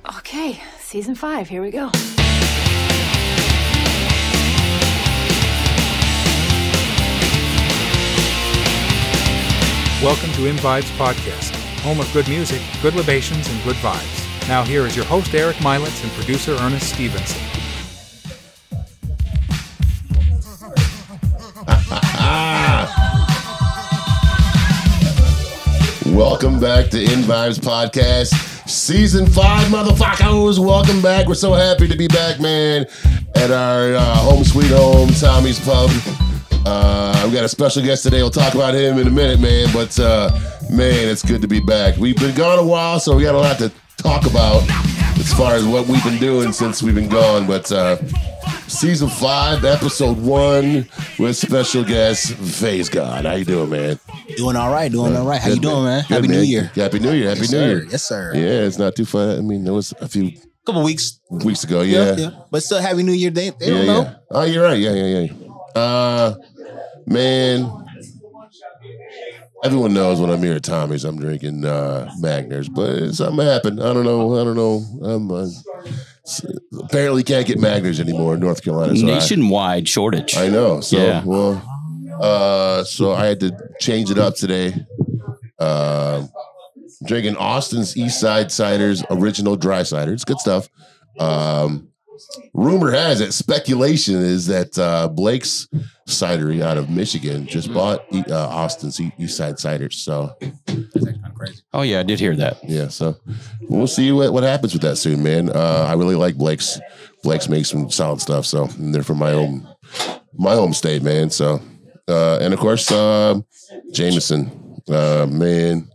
Okay, season 5, here we go. Welcome to M-Vibes Podcast, home of good music, good libations, and good vibes. Now here is your host Eric Militz and producer Ernest Stevenson. Welcome back to M-Vibes Podcast, Season 5, motherfuckers. Welcome back. We're so happy to be back, man, at our home sweet home, Tommy's Pub. We got a special guest today. We'll talk about him in a minute, man. But, man, it's good to be back. We've been gone a while, so we got a lot to talk about as far as what we've been doing since we've been gone. But Season 5, Episode 1 with special guest, Phaze Gawd. How you doing, man? Doing all right, How you doing, man? Good, Happy man. New Year. Happy New Year. Happy New Year. Yes, sir. Yeah, it's not too far. I mean, there was a few Couple weeks ago, yeah. But still, Happy New Year. They don't know. Yeah. Oh, you're right. Yeah. Man, everyone knows when I'm here at Tommy's, I'm drinking Magners, but something happened. I don't know. Apparently can't get Magners anymore in North Carolina. So nationwide shortage. I know. So, yeah. So I had to change it up today. Drinking Austin's East Side Ciders Original Dry Cider. It's good stuff. Rumor has it, speculation is that Blake's Cidery out of Michigan just bought Austin's East Side Ciders. So, Crazy. Oh yeah, I did hear that. yeah. So we'll see what happens with that soon, man. I really like Blake's. Blake's makes some solid stuff. So and they're from my home state, man. So and of course Jameson, man,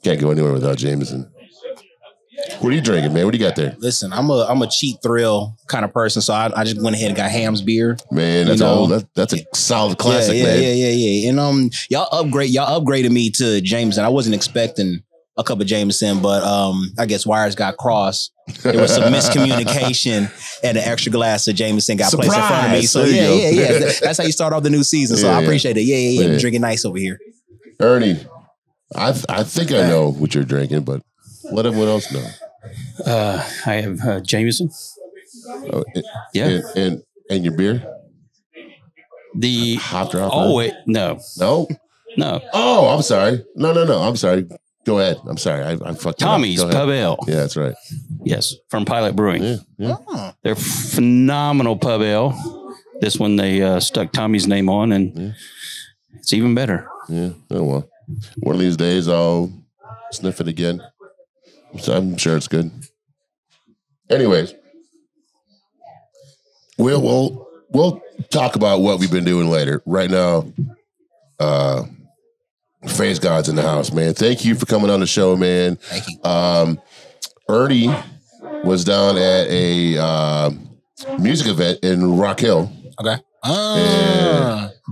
can't go anywhere without Jameson. What are you drinking, man? What do you got there? Listen, I'm a cheap thrill kind of person, so I just went ahead and got Ham's beer. Man, that's that's a solid classic, yeah, man. Yeah. And y'all upgraded me to Jameson. I wasn't expecting a cup of Jameson, but I guess wires got crossed. There was some miscommunication, and an extra glass of Jameson got placed in front of me. So yeah. That's how you start off the new season. So I appreciate it. Yeah. I'm drinking nice over here. Ernie, I think I know what you're drinking, but let everyone else know. I have Jameson. Oh, Yeah. And your beer? The Hot drop? Oh wait, no. No? Oh, I'm sorry. No. I'm sorry. Go ahead. I'm sorry. I fucked Tommy's it up. Go Pub ahead. Ale. Yeah, that's right. Yes, from Pilot Brewing. Yeah. Oh. They're phenomenal pub ale. This one they stuck Tommy's name on, and it's even better. Yeah. Oh well. One of these days I'll sniff it again. So I'm sure it's good. Anyways, we'll talk about what we've been doing later. Right now, Phaze Gawd's in the house, man. Thank you for coming on the show, man. Thank you. Ernie was down at a music event in Rock Hill. Okay.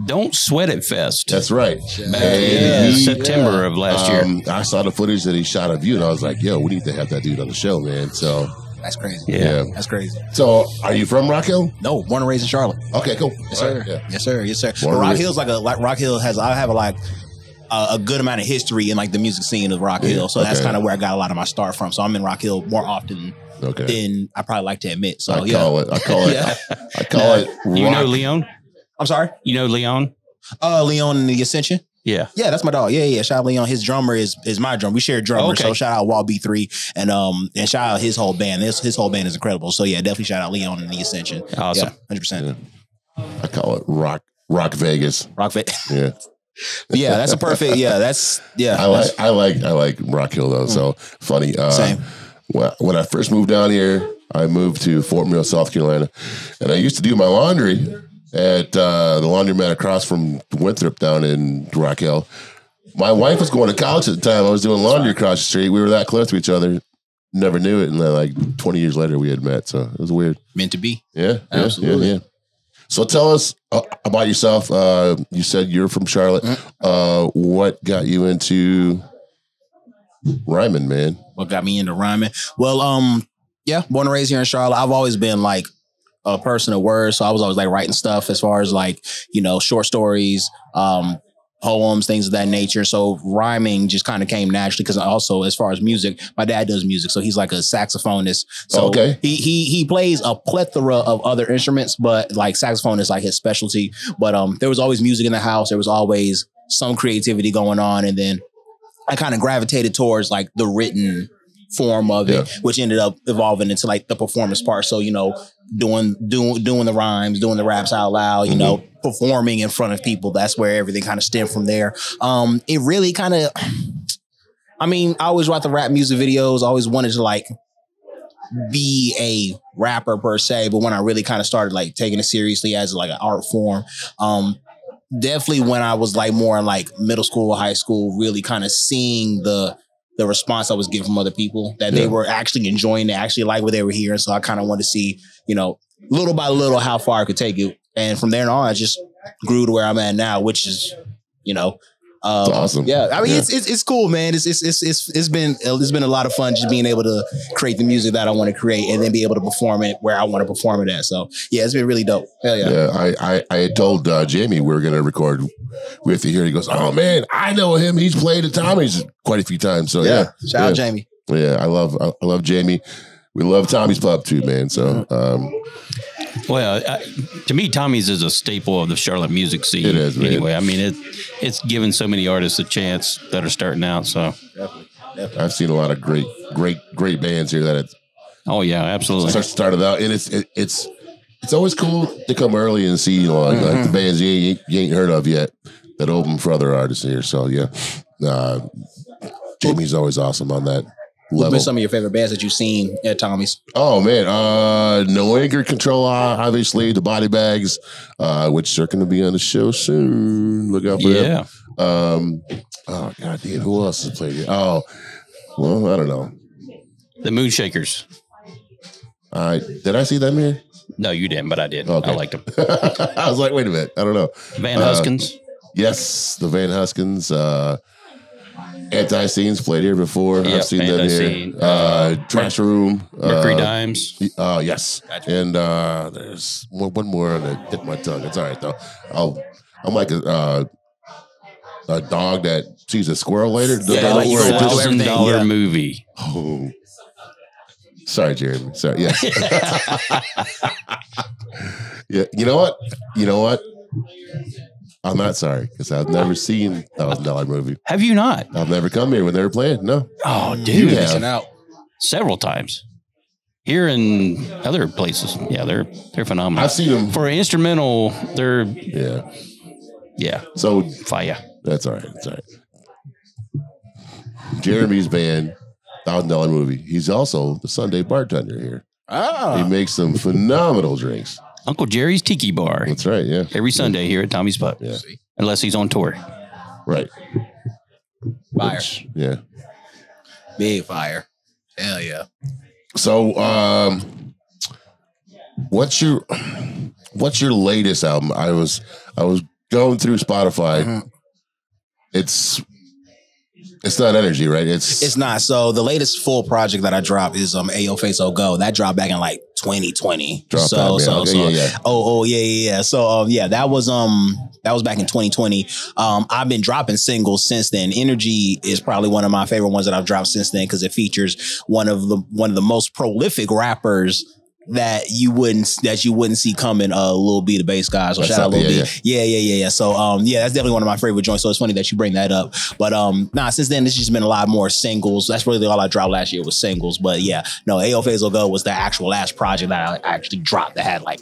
Don't Sweat It Fest. That's right. September of last year. I saw the footage that he shot of you, and I was like, yo, we need to have that dude on the show, man. So That's crazy. Yeah. That's crazy. So, are you from Rock Hill? No, born and raised in Charlotte. Okay, cool. Yes, sir. Right, yeah. Yes, sir. Yes, sir. Born But and Rock raised- Hill's Rock Hill has, I have a good amount of history in like the music scene of Rock Hill. So that's okay. kind of where I got a lot of my start from. So I'm in Rock Hill more often than I probably like to admit. So I call it. You know Leon? I'm sorry? You know Leon? Leon and the Ascension. Yeah. Yeah, that's my dog. Yeah. Shout out Leon. His drummer is my drummer. We share a drummer. Okay. So shout out Wall B3 and shout out his whole band. His whole band is incredible. So yeah, definitely shout out Leon and the Ascension. Awesome. Yeah, 100%. Yeah. I call it Rock Vegas. Rock Vegas. Yeah. Yeah, that's a perfect. Yeah, that's I like Rock Hill though. So funny. Same. When I first moved down here, I moved to Fort Mill, South Carolina, and I used to do my laundry at the laundromat across from Winthrop down in Rock Hill. My wife was going to college at the time. I was doing laundry across the street. We were that close to each other. Never knew it, and then like 20 years later, we had met. So it was weird. Meant to be. Yeah, absolutely. Yeah. So tell us about yourself. You said you're from Charlotte. What got you into rhyming, man? What got me into rhyming? Well, born and raised here in Charlotte. I've always been like a person of words, so I was always like writing stuff as far as like, short stories, poems, things of that nature. So rhyming just kind of came naturally because also as far as music, my dad does music. So he's like a saxophonist. So he plays a plethora of other instruments, but like saxophone is like his specialty. But there was always music in the house. There was always some creativity going on. And then I kind of gravitated towards like the written form of it, which ended up evolving into like the performance part. So, you know, doing the rhymes, doing the raps out loud, you know, performing in front of people. That's where everything kind of stemmed from there. It really kind of, I mean, I always watched the rap music videos. I always wanted to like be a rapper per se. But when I really kind of started like taking it seriously as like an art form, definitely when I was like more in like middle school, high school, really kind of seeing the response I was getting from other people, that they were actually enjoying, they actually like what they were hearing. So I kind of wanted to see, you know, little by little how far I could take it. And from there on, I just grew to where I'm at now, which is, you know, it's awesome. Yeah, I mean, it's cool, man. It's been a lot of fun just being able to create the music that I want to create and then be able to perform it where I want to perform it at. So yeah, it's been really dope. Hell yeah. Yeah, I had told Jamie we were going to record with you here. He goes, "Oh man, I know him. He's played at Tommy's quite a few times." So yeah, shout out Jamie. Yeah, I love Jamie. We love Tommy's Pub too, man. So. Well, to me, Tommy's is a staple of the Charlotte music scene. It is, man. Anyway, I mean, it's given so many artists a chance that are starting out. So, definitely. I've seen a lot of great bands here that absolutely started out, and it's always cool to come early and see, you know, like the bands you ain't heard of yet that open for other artists here. So yeah, Jamie's always awesome on that. What's been some of your favorite bands that you've seen at Tommy's? Oh man, No Anger Control, obviously the Body Bags, which are going to be on the show soon. Look out for them. Oh god damn, who else has played here? Oh, well, I don't know. The Moonshakers. Did I see them here? No, you didn't, but I did. Okay. I liked them. I was like, wait a minute, I don't know. Van Huskins. Yes, the Van Huskins. Anti-Scenes played here before. I've seen them here. Trash Room. Mercury Dimes. Yes. Gotcha. And there's one more on the tip of my tongue. It's all right, though. I'm like a dog that sees a squirrel later. Like $1,000 movie. Oh. Sorry, Jeremy. Sorry. Yeah. Yeah. You know what? I'm not sorry because I've never seen $1,000 movie. Have you not? I've never come here when they were playing. No. Oh, dude, missing out several times. Here and other places. Yeah, they're phenomenal. I've seen them for an instrumental. They're yeah. So fire. That's all right. That's all right. Jeremy's band, $1,000 movie. He's also the Sunday bartender here. He makes some phenomenal drinks. Uncle Jerry's Tiki Bar. That's right, yeah. Every Sunday here at Tommy's Pub. Yeah. Unless he's on tour. Right. Fire. Yeah. Big fire. Hell yeah. So what's your latest album? I was going through Spotify. It's not Energy, right? It's not. So the latest full project that I dropped is Ayo Phaze Gawd. That dropped back in like 2020. Yeah. So that was back in 2020. I've been dropping singles since then. Energy is probably one of my favorite ones that I've dropped since then because it features one of the most prolific rappers that you wouldn't see coming. Lil B, the bass guy. So shout out Lil B. Yeah. So that's definitely one of my favorite joints. So it's funny that you bring that up. But since then it's just been a lot more singles. That's really all I dropped last year was singles. But yeah, no, Ayo Phaze Gawd was the actual last project that I actually dropped that had like,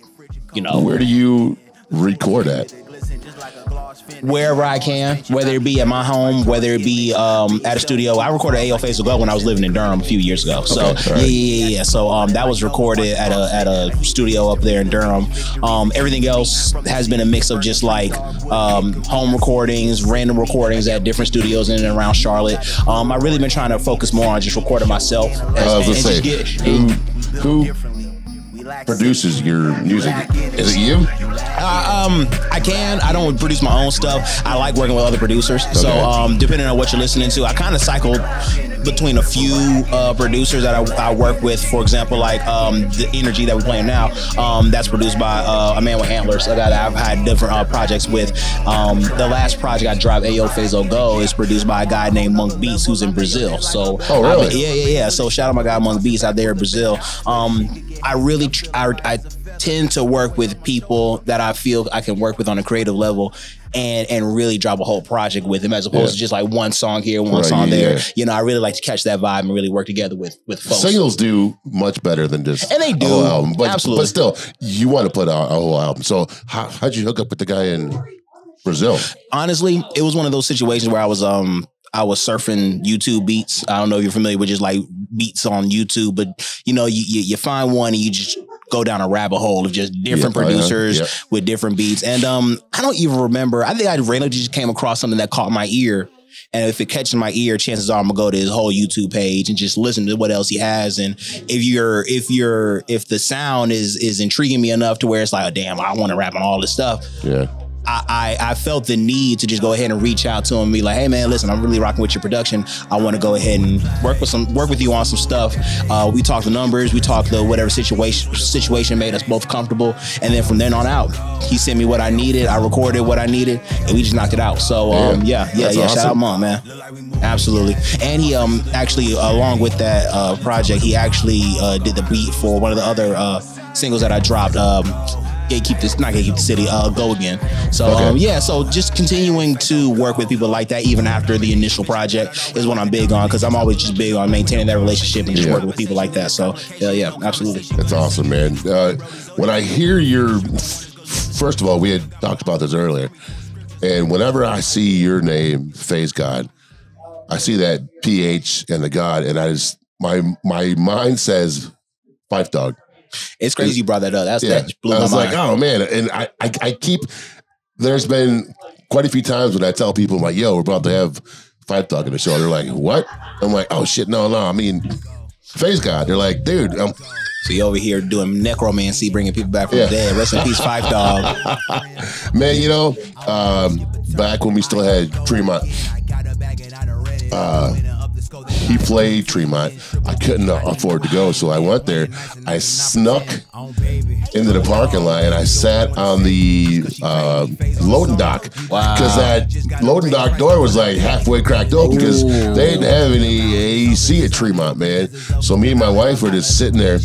you know. Where do you record at? Wherever I can, whether it be at my home, whether it be at a studio. I recorded Ayo Phaze Gawd when I was living in Durham a few years ago. So yeah. So that was recorded at a studio up there in Durham. Everything else has been a mix of just like home recordings, random recordings at different studios in and around Charlotte. I've really been trying to focus more on just recording myself. Who produces your music? Is it you? I don't produce my own stuff. I like working with other producers. Okay. So depending on what you're listening to, I kind of cycled between a few producers that I work with. For example, like the Energy that we're playing now, that's produced by a man with antlers, a guy that I've had different projects with. The last project I dropped, Ayo Phaze Gawd, is produced by a guy named Monk Beats, who's in Brazil. So, oh really? Yeah. So shout out my guy Monk Beats out there in Brazil. I tend to work with people that I feel I can work with on a creative level and really drop a whole project with them, as opposed to just like one song here, one song there. You know, I really like to catch that vibe and really work together with folks. Singles do much better than just and they do a whole album. absolutely. But still, you want to put out a whole album. So how'd you hook up with the guy in Brazil? Honestly, it was one of those situations where I was surfing YouTube beats. I don't know if you're familiar with just like beats on YouTube, but you know, you find one and you just go down a rabbit hole of just different producers with different beats. And I don't even remember. I think I randomly just came across something that caught my ear. And if it catches my ear, chances are I'm gonna go to his whole YouTube page and just listen to what else he has. And if the sound is intriguing me enough to where it's like, oh, damn, I want to rap on all this stuff. Yeah. I felt the need to just go ahead and reach out to him and be like, hey man, listen, I'm really rocking with your production. I want to go ahead and work with you on some stuff. We talked the numbers, we talked the whatever situation made us both comfortable. And then from then on out, he sent me what I needed. I recorded what I needed and we just knocked it out. So awesome. Shout out Monk, man. Absolutely. And he actually, along with that project, he actually did the beat for one of the other singles that I dropped. Gatekeep the City, Go Again. So so just continuing to work with people like that even after the initial project is what I'm big on, because I'm always just big on maintaining that relationship and just working with people like that. So yeah, absolutely. That's awesome, man. When I hear first of all, we had talked about this earlier, and whenever I see your name, Phaze Gawd, I see that PH and the God, and my mind says Phife Dawg. It's crazy you brought that up. That blew my mind. I was like, oh man. And I keep, there's been quite a few times when I tell people, I'm like, yo, we're about to have Phife Dawg in the show. They're like, what? I'm like, oh shit, no. I mean, Phaze Gawd. They're like, dude. So you over here doing necromancy, bringing people back from the dead. Rest in peace, Phife Dawg. Man, you know, back when we still had Tremont, he played Tremont. I couldn't afford to go, so I went there. I snuck into the parking lot and I sat on the loading dock. Wow. Because that loading dock door was like halfway cracked open because they didn't have any AC at Tremont, man. So me and my wife were just sitting there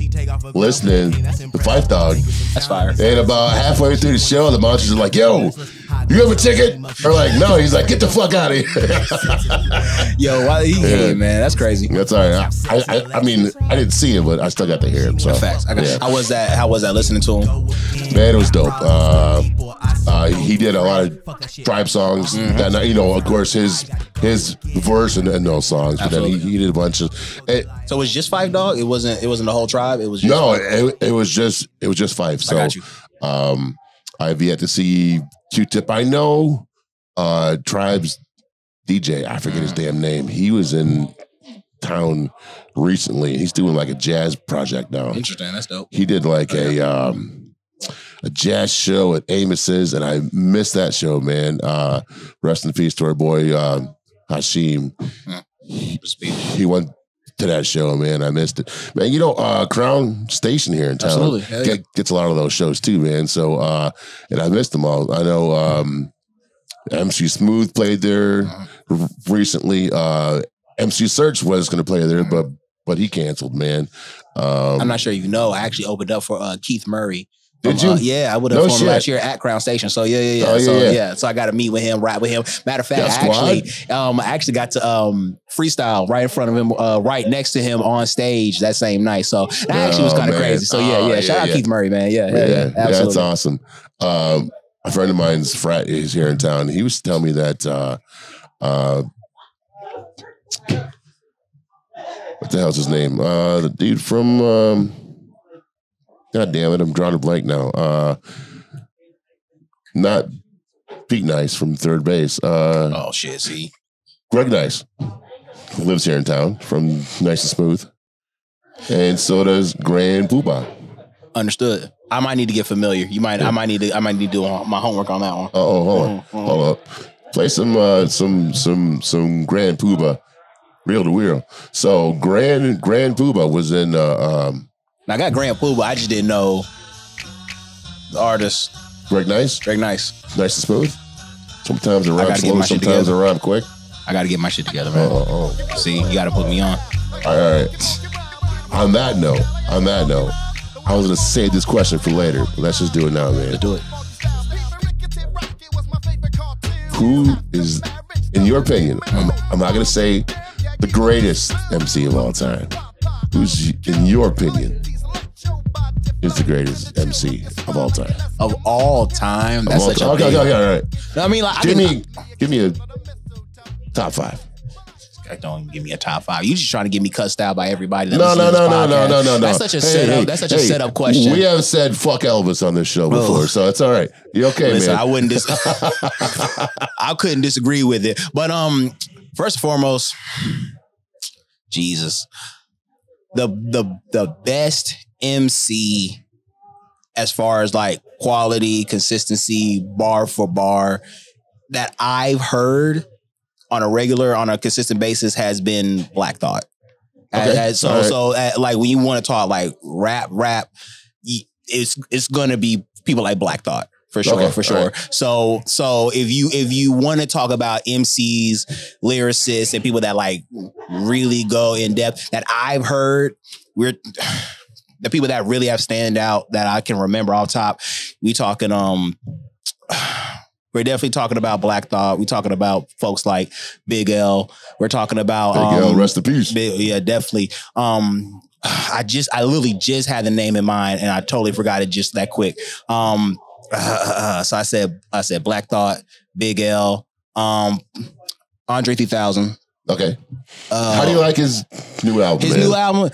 listening to Phife Dawg. That's fire. And about halfway through the show, the monsters are like, yo, you have a ticket? We're like, no. He's like, get the fuck out of here. Yo, why he came, man? That's crazy. That's all right. I mean, I didn't see him, but I still got to hear him. So facts. How was that listening to him? Man, it was dope. He did a lot of tribe songs. That night, you know, of course, his verse and those songs. Absolutely. But then he did a bunch of. So it was just Phife Dawg? It wasn't the whole tribe. It was just it was just Phife. So I got you. I've yet to see Q-Tip. I know Tribe's DJ. I forget his damn name. He was in town recently. He's doing like a jazz project now. Interesting. That's dope. He did like a jazz show at Amos's, and I missed that show, man. Rest in peace to our boy Hashim. He went to that show, man. I missed it, man. You know, Crown Station here in town gets a lot of those shows too, man. So and I missed them all. I know MC Smooth played there recently. MC Search was going to play there, but he canceled, man. I'm not sure you know. I actually opened up for Keith Murray. Did you? Yeah, I would have performed last year at Crown Station. So yeah. Oh, so I got to meet with him, rap with him. Matter of fact, I actually got to freestyle right in front of him, right next to him on stage that same night. So that actually was kind of crazy. So shout out Keith Murray, man. Yeah, absolutely. That's awesome. A friend of mine's frat is here in town. He was telling me that what the hell's his name? The dude from God damn it, I'm drawing a blank now. Not Pete Nice from third base. Oh shit, see. Greg Nice, who lives here in town, from Nice and Smooth. And so does Grand Poobah. Understood. I might need to get familiar. I might need to do my homework on that one. Hold up. Play some Grand Poobah Real to real. So Grand Poobah was in. Now, I got Grand Poobah. I just didn't know the artist. Greg Nice. Nice and smooth. Sometimes it rhymes slow. Sometimes it rhymes quick. I got to get my shit together, man. See, you got to put me on. All right. On that note, I was gonna save this question for later, but let's just do it now, man. Let's do it. Who is, in your opinion, I'm not gonna say the greatest MC of all time. Who's, in your opinion, is the greatest MC of all time? Of all time? That's such a okay, all right. I mean, like, give me a top 5. Don't give me a top 5. You just trying to get me cussed out by everybody. No. That's such a setup. That's such a setup question. We have said fuck Elvis on this show before, so it's all right. You okay, Listen, man? I couldn't disagree with it. But first and foremost, Jesus, the best MC as far as like quality, consistency, bar for bar that I've heard on a consistent basis has been Black Thought. Okay. So like when you want to talk like rap, it's gonna be people like Black Thought for sure, okay. for sure. Right. So if you want to talk about MCs, lyricists, and people that like really go in depth that I've heard, the people that really have stand out that I can remember off top, we talking we're definitely talking about Black Thought. We're talking about folks like Big L. We're talking about Big L, rest in peace. Yeah, definitely. I literally just had the name in mind and I totally forgot it just that quick. So I said Black Thought, Big L, Andre 3000. Okay. How do you like his new album? His new album.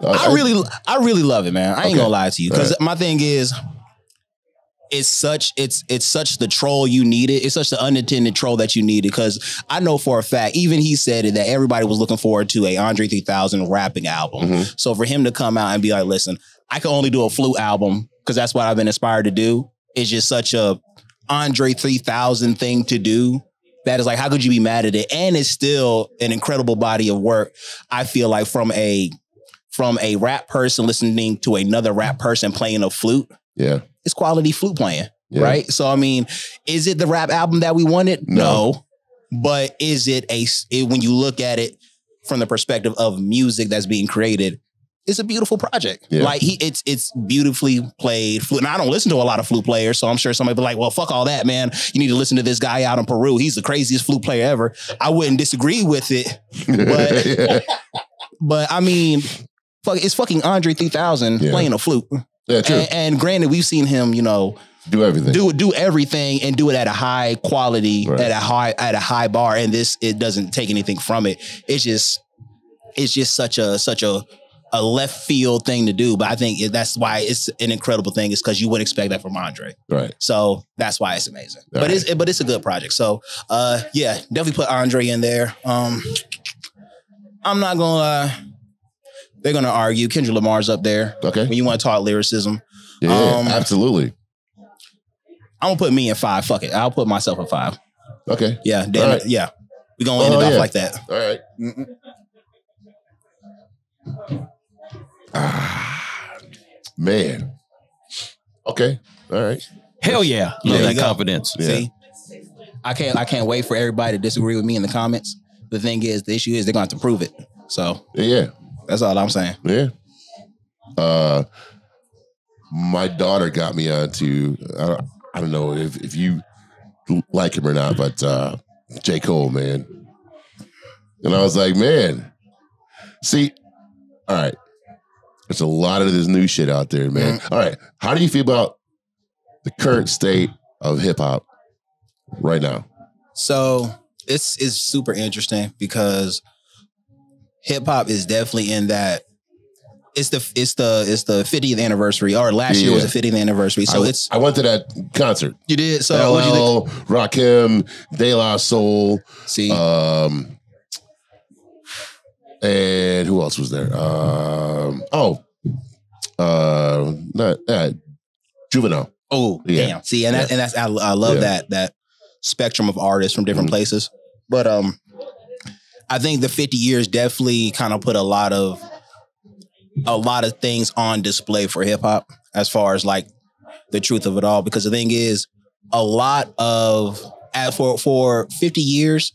I really love it, man. I ain't gonna lie to you because my thing is. It's such the troll you needed. It's such the unintended troll that you needed because I know for a fact, even he said it, that everybody was looking forward to a Andre 3000 rapping album. Mm-hmm. So for him to come out and be like, listen, I can only do a flute album because that's what I've been inspired to do. It's just such a Andre 3000 thing to do. That is like, how could you be mad at it? And it's still an incredible body of work. I feel like from a rap person listening to another rap person playing a flute. Yeah. It's quality flute playing, right? So, I mean, is it the rap album that we wanted? No. But is it when you look at it from the perspective of music that's being created, it's a beautiful project. Yeah. Like it's beautifully played flute. And I don't listen to a lot of flute players, so I'm sure somebody be like, well, fuck all that, man. You need to listen to this guy out in Peru. He's the craziest flute player ever. I wouldn't disagree with it. But, but I mean, it's fucking Andre 3000 playing a flute. Yeah, true. And granted, we've seen him, do everything, do everything, and do it at a high quality, at a high bar. And it doesn't take anything from it. It's just such a left field thing to do. But I think that's why it's an incredible thing. Is because you wouldn't expect that from Andre, right? So that's why it's amazing. But it's a good project. So definitely put Andre in there. I'm not gonna lie. They're going to argue. Kendrick Lamar's up there. Okay. When you want to talk lyricism. Yeah, absolutely. I'm going to put me in 5. Fuck it. I'll put myself at 5. Okay. Yeah. Damn it. Yeah. We're going to end it off like that. All right. Man. Okay. All right. Hell yeah. Love that confidence. Yeah. See? I can't wait for everybody to disagree with me in the comments. The thing is, the issue is they're going to have to prove it. So. Yeah. That's all I'm saying. Yeah. My daughter got me onto, I don't know if you like him or not, but J. Cole, man. And I was like, man, see, all right. There's a lot of this new shit out there, man. All right. How do you feel about the current state of hip hop right now? So it's super interesting because hip hop is definitely in that. It's the 50th anniversary, or last year was the 50th anniversary. So I went to that concert. You did. So LL, what'd you think? Rakim, De La Soul. See, and who else was there? Juvenile. Oh, damn. See, and I love that spectrum of artists from different places. But I think the 50 years definitely kind of put a lot of things on display for hip hop as far as like the truth of it all. Because the thing is, a lot of for 50 years,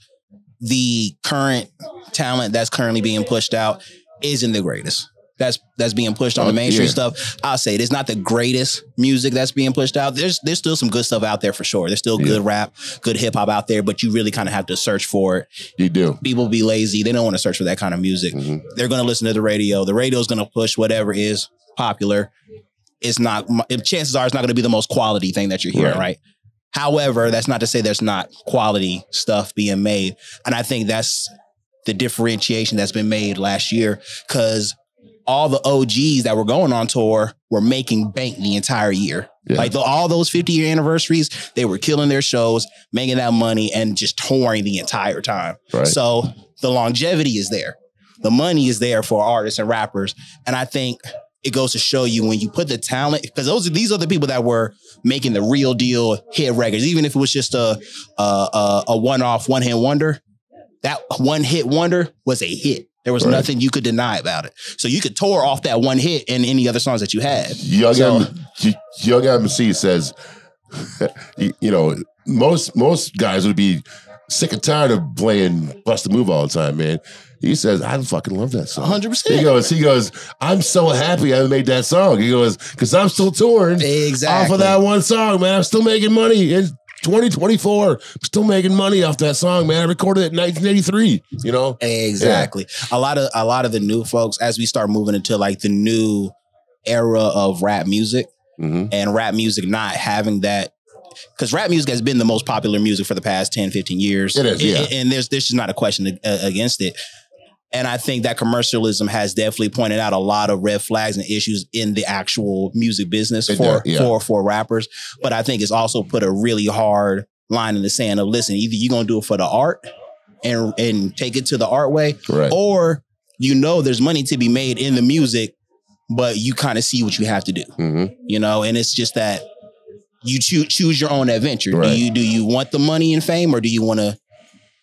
the current talent that's currently being pushed out isn't the greatest. That's being pushed on the mainstream stuff. I'll say it. It's not the greatest music that's being pushed out. There's still some good stuff out there for sure. There's still good rap, good hip hop out there, but you really kind of have to search for it. You do. People be lazy. They don't want to search for that kind of music. Mm-hmm. They're going to listen to the radio. The radio is going to push whatever is popular. It's not, chances are it's not going to be the most quality thing that you're hearing, right? However, that's not to say there's not quality stuff being made. And I think that's the differentiation that's been made last year, because all the OGs that were going on tour were making bank the entire year. Yeah. Like all those 50-year anniversaries, they were killing their shows, making that money, and just touring the entire time. Right. So the longevity is there. The money is there for artists and rappers. And I think it goes to show you when you put the talent, because these are the people that were making the real deal hit records. Even if it was just a one-off, one-hit wonder, that one-hit wonder was a hit. There was nothing you could deny about it. So you could tour off that one hit and any other songs that you had. Young MC says, most guys would be sick and tired of playing Bust a Move all the time, man. He says, I fucking love that song. 100%. He goes, I'm so happy I made that song. He goes, because I'm still touring off of that one song, man. I'm still making money. In 2024, still making money off that song, man. I recorded it in 1983, Exactly. Yeah. A lot of the new folks, as we start moving into like the new era of rap music, and rap music not having that, because rap music has been the most popular music for the past 10, 15 years. It is, yeah. And there's just not a question against it. And I think that commercialism has definitely pointed out a lot of red flags and issues in the actual music business for rappers. But I think it's also put a really hard line in the sand of, listen, either you're going to do it for the art and take it to the art way, or there's money to be made in the music, but you kind of see what you have to do, and it's just that you choose your own adventure. Right. Do you want the money and fame, or do you want to,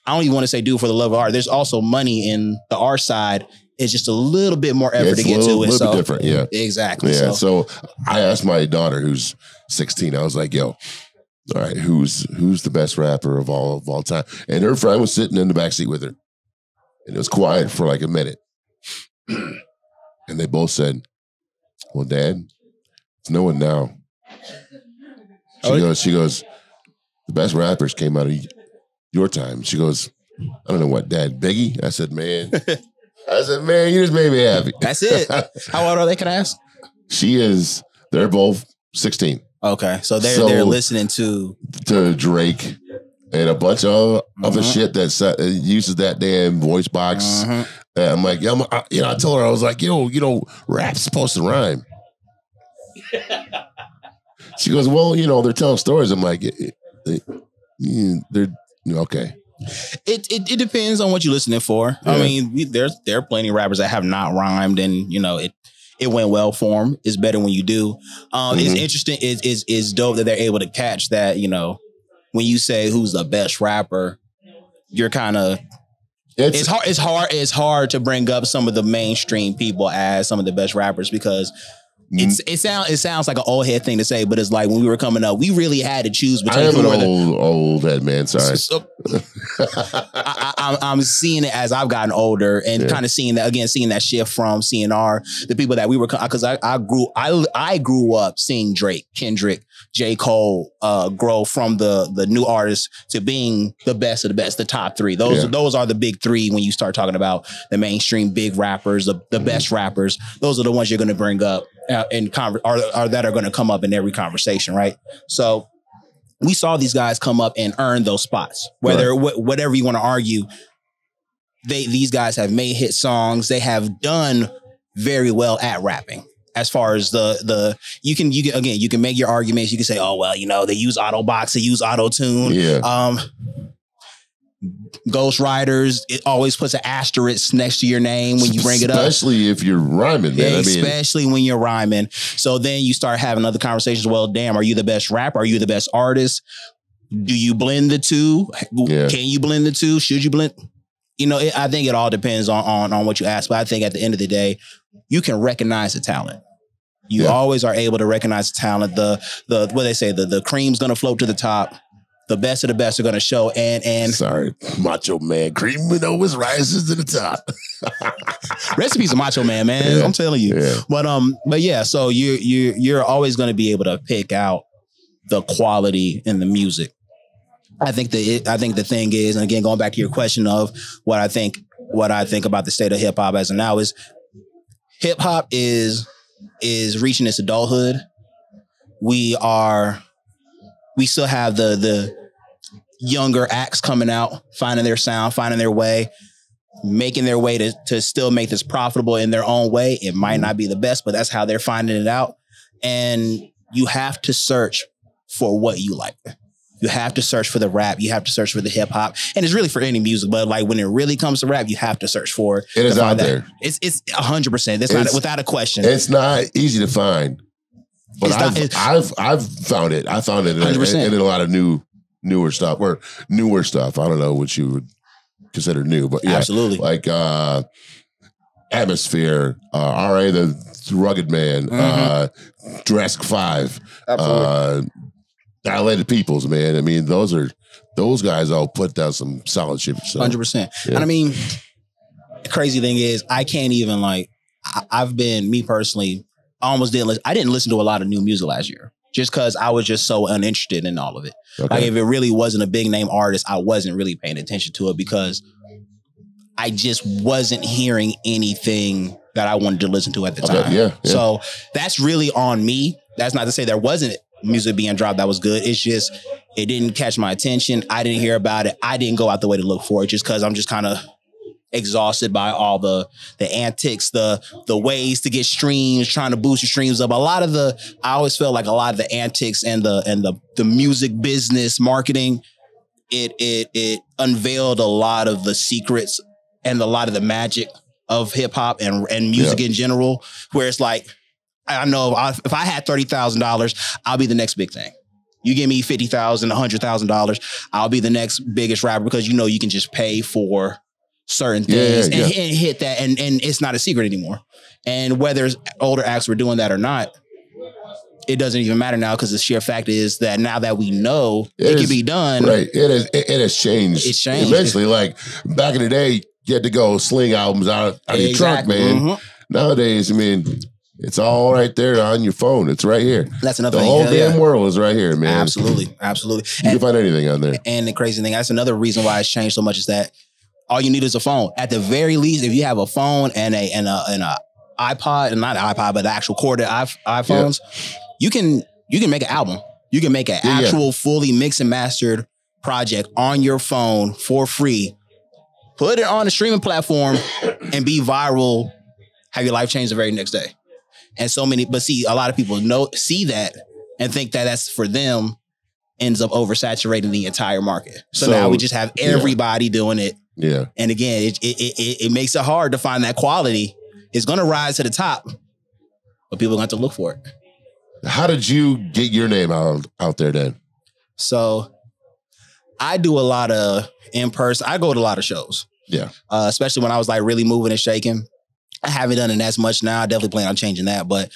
I don't even want to say do it for the love of art. There's also money in the art side. It's just a little bit more effort to get to it. It's a little bit different, yeah. Exactly. Yeah. So I asked my daughter, who's 16, I was like, yo, all right, who's the best rapper of all time? And her friend was sitting in the backseat with her. And it was quiet for like a minute. And they both said, well, Dad, it's no one now. She goes, the best rappers came out of your time. She goes, I don't know what, Dad, Biggie? I said, man, you just made me happy. That's it. How old are they, can I ask? They're both 16. Okay. So they're listening to Drake and a bunch of other shit that uses that damn voice box. And I'm like, I told her, I was like, rap's supposed to rhyme. She goes, well, they're telling stories. I'm like, they're okay. It depends on what you're listening for. Yeah. I mean, there are plenty of rappers that have not rhymed, and it went well for them. It's better when you do. It's interesting. It's dope that they're able to catch that. When you say who's the best rapper, you're kind of. It's hard to bring up some of the mainstream people as some of the best rappers, because it sounds like an old head thing to say, but it's like when we were coming up, we really had to choose between. I am an old head man. Sorry. I'm seeing it as I've gotten older and kind of seeing that shift from CNR, the people that we were, because I grew up seeing Drake, Kendrick, J. Cole grow from the new artists to being the best of the best, the top three. Those are the big three when you start talking about the mainstream big rappers, the best rappers. Those are the ones you're going to bring up that are going to come up in every conversation, right? So we saw these guys come up and earn those spots. Whatever you want to argue, these guys have made hit songs. They have done very well at rapping. As far as you can make your arguments. You can say, oh well, they use Autobox, they use Auto-Tune. Yeah. Ghost Riders, it always puts an asterisk next to your name when you bring it up. Especially if you're rhyming, man. Especially when you're rhyming. So then you start having other conversations. Well, damn, are you the best rapper? Are you the best artist? Do you blend the two? Yeah. Can you blend the two? Should you blend? I think it all depends on what you ask, but I think at the end of the day, you can recognize the talent. You always are able to recognize the talent. The what they say, the cream's gonna float to the top. The best of the best are gonna show. And sorry, Macho Man, cream always rises to the top. Recipes of Macho Man, man. Yeah. I'm telling you. Yeah. But yeah, so you're always gonna be able to pick out the quality in the music. I think the thing is, and again, going back to your question of what I think about the state of hip hop as of now is hip hop is reaching its adulthood. We still have the younger acts coming out, finding their sound, finding their way, making their way to still make this profitable in their own way. It might not be the best, but that's how they're finding it out. And you have to search for what you like. You have to search for the rap. You have to search for the hip hop. And it's really for any music, but like when it really comes to rap, you have to search for it. It is out there. It's 100%. That's not without a question. It's not easy to find. But I've found it. I found it in a lot of newer stuff. I don't know what you would consider new, but yeah. Absolutely. Like Atmosphere, R.A. the Rugged Man, S.5. Absolutely. Dilated Peoples, man. I mean, those guys all put down some solid shit. 100%. Yeah. And I mean, the crazy thing is, I can't even I've been, me personally, I didn't listen to a lot of new music last year just because I was just so uninterested in all of it. Okay. Like if it really wasn't a big name artist, I wasn't really paying attention to it because I just wasn't hearing anything that I wanted to listen to at the time. Yeah. So that's really on me. That's not to say there wasn't music being dropped that was good. It's just, it didn't catch my attention. I didn't hear about it. I didn't go out the way to look for it just because I'm just kind of exhausted by all the antics, the ways to get streams, trying to boost your streams up. I always felt like a lot of the antics and the music business marketing, it unveiled a lot of the secrets and a lot of the magic of hip hop and music in general, where it's like, I know if I had $30,000, I'll be the next big thing. You give me $50,000, $100,000, I'll be the next biggest rapper because you can just pay for certain things and hit that, and it's not a secret anymore. And whether older acts were doing that or not, it doesn't even matter now because the sheer fact is that now that we know it can be done. Right. It has changed. It's changed. Eventually, like back in the day, you had to go sling albums out of your trunk, man. Mm-hmm. Nowadays, I mean, it's all right there on your phone. It's right here. That's another thing. The whole damn world is right here, man. Absolutely. You can find anything on there. And the crazy thing, that's another reason why it's changed so much is that all you need is a phone. At the very least, if you have a phone and a iPod, and not an iPod, but the actual corded iPhones, you can make an album. You can make an actual fully mixed and mastered project on your phone for free. Put it on a streaming platform and be viral. Have your life change the very next day. And a lot of people see that and think that that's for them, ends up oversaturating the entire market. So now we just have everybody doing it. Yeah. And again, it makes it hard to find that quality. It's going to rise to the top, but people are going to have to look for it. How did you get your name out there then? So I do a lot of in-person. I go to a lot of shows. Yeah. Especially when I was like really moving and shaking. I haven't done it as much now. I definitely plan on changing that. But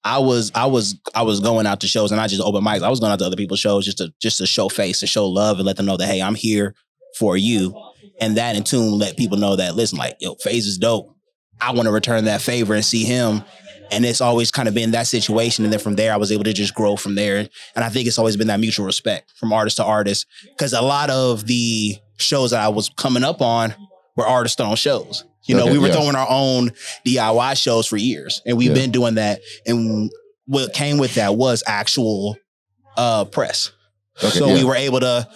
I was going out to shows and not just open mics. I was going out to other people's shows just to show face, to show love and let them know that, hey, I'm here for you. And that in tune let people know that, listen, like, yo, Phaze is dope. I want to return that favor and see him. And it's always kind of been that situation. And then from there, I was able to just grow from there. And I think it's always been that mutual respect from artist to artist. Because a lot of the shows that I was coming up on were artist-owned shows. We were throwing our own DIY shows for years. And we've been doing that. And what came with that was actual press. Okay, so we were able to,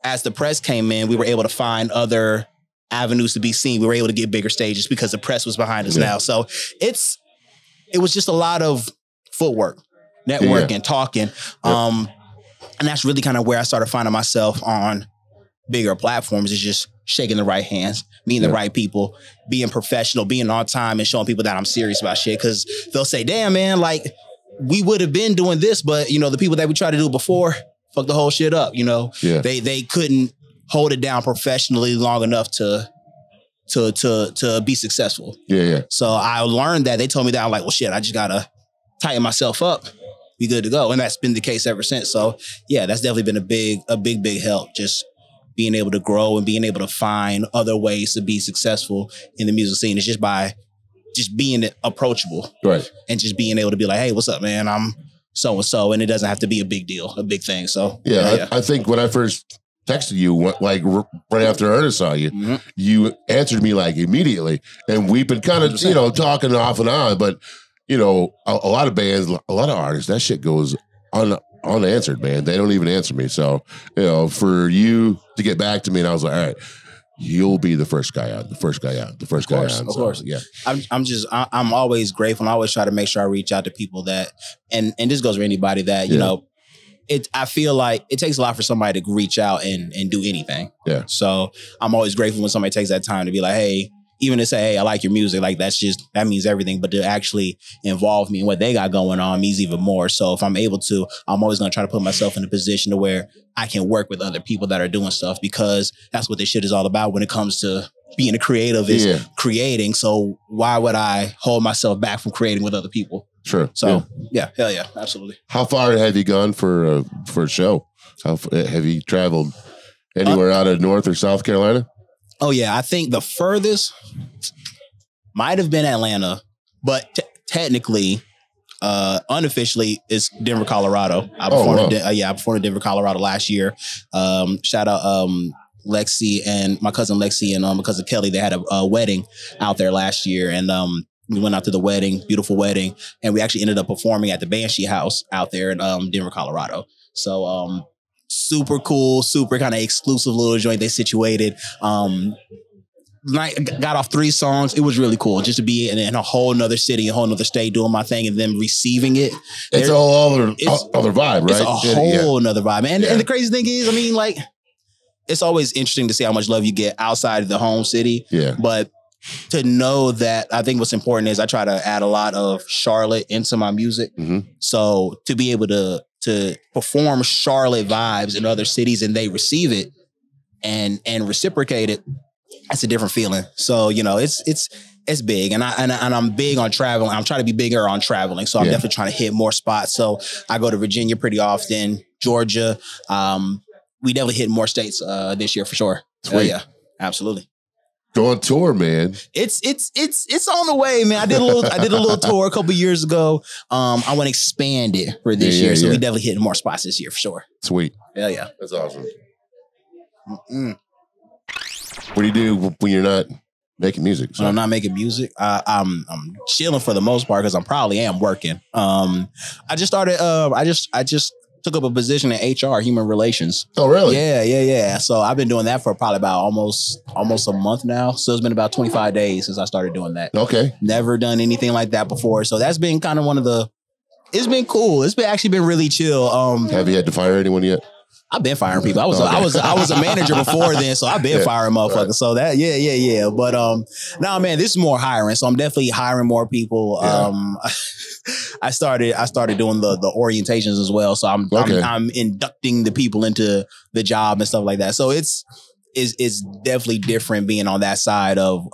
as the press came in, we were able to find other avenues to be seen. We were able to get bigger stages because the press was behind us now. So it was just a lot of footwork, networking, talking. And that's really kind of where I started finding myself on bigger platforms, is just shaking the right hands, meeting the right people, being professional, being on time, and showing people that I'm serious about shit. Because they'll say, damn, man, like, we would have been doing this, but, the people that we tried to do before fucked the whole shit up, They couldn't hold it down professionally long enough to to be successful. Yeah. So I learned that. They told me that. I'm like, well, shit, I just gotta tighten myself up, be good to go. And that's been the case ever since. So yeah, that's definitely been a big help. Just being able to grow and being able to find other ways to be successful in the music scene is just by just being approachable. Right. And just being able to be like, hey, what's up, man? I'm so-and-so. And it doesn't have to be a big deal, a big thing. So yeah. I think when I first texted you, like right after Ernest saw you, you answered me like immediately. And we've been kind of, talking off and on, but a lot of bands, a lot of artists, that shit goes unanswered, man. They don't even answer me. So, for you to get back to me, and I was like, all right, you'll be the first guy out, the first guy out. Of course. Yeah. I'm always grateful. And I always try to make sure I reach out to people that, and this goes for anybody that, I feel like it takes a lot for somebody to reach out and do anything. Yeah. So I'm always grateful when somebody takes that time to be like, hey, even to say, hey, I like your music, like that means everything. But to actually involve me in what they got going on means even more. So if I'm able to, I'm always going to try to put myself in a position to where I can work with other people that are doing stuff, because that's what this shit is all about when it comes to being a creative is creating. So why would I hold myself back from creating with other people? Sure. So yeah, hell yeah, absolutely. How far have you gone for a show? Have you traveled anywhere out of North or South Carolina? Oh yeah, I think the furthest might have been Atlanta, but technically, unofficially, it's Denver, Colorado. I performed in Denver, Colorado last year. Shout out Lexi and my cousin Lexi and my cousin Kelly. They had a wedding out there last year, and we went out to the wedding, beautiful wedding, and we actually ended up performing at the Banshee House out there in Denver, Colorado. So super cool, super kind of exclusive little joint they situated. Got off 3 songs. It was really cool just to be in a whole nother city, a whole nother state, doing my thing, and then receiving it. It's a whole other vibe, right? It's a whole nother vibe, man. And the crazy thing is, I mean, like, it's always interesting to see how much love you get outside of the home city. Yeah. But to know that, I think what's important is I try to add a lot of Charlotte into my music. So to be able to perform Charlotte vibes in other cities and they receive it and reciprocate it, that's a different feeling. So, it's big, and I'm big on traveling. I'm trying to be bigger on traveling. So I'm definitely trying to hit more spots. So I go to Virginia pretty often, Georgia. We definitely hit more states this year for sure. Yeah, absolutely. Go on tour, man. It's on the way, man. I did a little tour a couple years ago. I want to expand it for this year, so we definitely hitting more spots this year for sure. Sweet. Yeah. That's awesome. What do you do when you're not making music? When I'm not making music, I'm chilling for the most part because I'm probably am working. I just started. I just took up a position in HR, human relations. Oh, really? Yeah. So I've been doing that for probably about almost a month now. So it's been about 25 days since I started doing that. Okay. Never done anything like that before. So that's been kind of it's been cool. It's actually been really chill. Have you had to fire anyone yet? I've been firing people. I was a manager before then, so I've been firing motherfuckers. Right. So that yeah. But now, man, this is more hiring. So I'm definitely hiring more people. Yeah. I started doing the orientations as well. So I'm inducting the people into the job and stuff like that. So it's definitely different being on that side of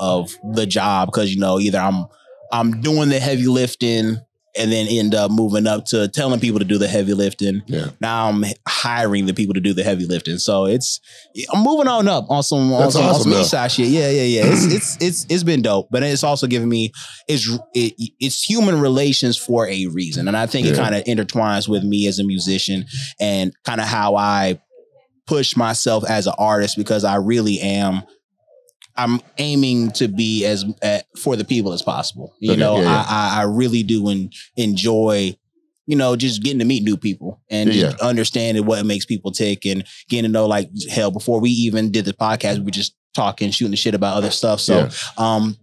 the job, because either I'm doing the heavy lifting and then end up moving up to telling people to do the heavy lifting. Yeah. Now I'm hiring the people to do the heavy lifting. So I'm moving on up on some inside shit. Yeah. It's been dope, but it's also given me it's human relations for a reason, and I think it kind of intertwines with me as a musician and kind of how I push myself as an artist, because I really am. I'm aiming to be as for the people as possible. I really do enjoy, just getting to meet new people and just understanding what makes people tick and getting to know, like, hell, before we even did the podcast, we were just talking, shooting the shit about other stuff. So, I'm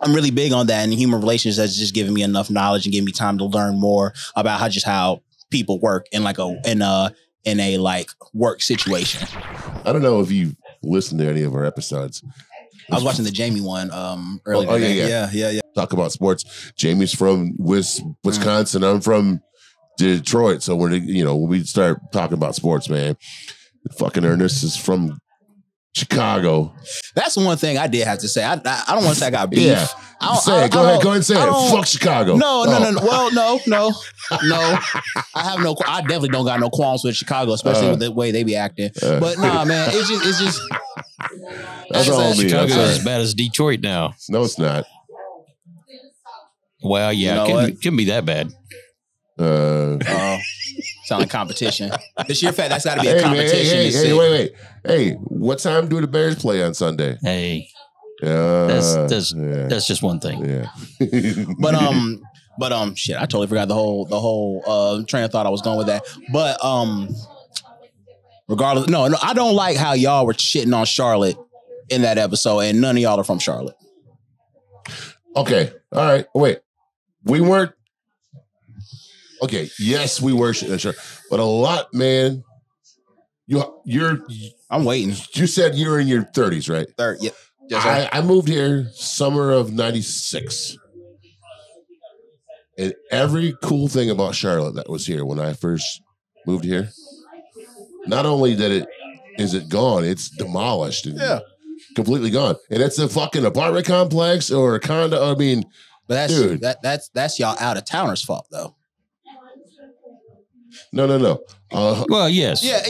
really big on that, and human relations has just given me enough knowledge and given me time to learn more about how people work in a work situation. I don't know if you listened to any of our episodes. I was watching the Jamie one earlier. Oh, yeah. Talk about sports. Jamie's from Wisconsin. I'm from Detroit. So when we start talking about sports, man, fucking Ernest is from Chicago. That's the one thing I did have to say. I don't want to say I got beef. Yeah. Say it. Go ahead and say it. Fuck Chicago. No. Well, no. I definitely don't got no qualms with Chicago, especially with the way they be acting. But nah, man, it's just. That's all me. Chicago's as bad as Detroit now. No, it's not. Well, yeah, it couldn't be that bad. Sound like competition. The sheer fact that's got to be a competition. Hey, wait. Hey, what time do the Bears play on Sunday? Hey, that's just one thing. Yeah. But shit, I totally forgot the whole train of thought I was going with that. But regardless, no, I don't like how y'all were shitting on Charlotte in that episode, and none of y'all are from Charlotte. Okay, all right, wait, we weren't. Okay, yes, we were shitting on Charlotte, but a lot, man. You're. I'm waiting. You said you were in your 30s, right? Yep. Yes, I moved here summer of '96. And every cool thing about Charlotte that was here when I first moved here, not only is it gone, it's demolished and completely gone. And it's a fucking apartment complex or a condo. I mean, but dude, that's y'all out of towners' fault though. No. Well, yes. Yeah.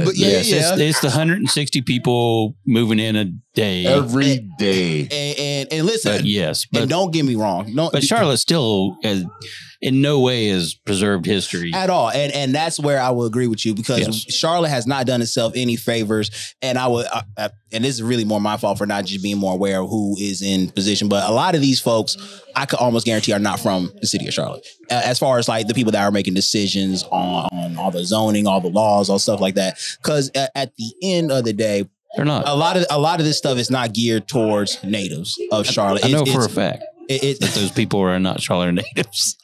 But It's the 160 people moving in a day. Every day. And listen. But and don't get me wrong. But Charlotte still in no way has preserved history. At all. And that's where I will agree with you because Charlotte has not done itself any favors. And and this is really more my fault for not just being more aware of who is in position. But a lot of these folks, I could almost guarantee are not from the city of Charlotte. As far as like the people that are making decisions on all the zoning, all the laws, all stuff like that. Because at the end of the day, they're not. A lot of this stuff is not geared towards natives of Charlotte. I know for a fact. That those people are not Charlotte natives.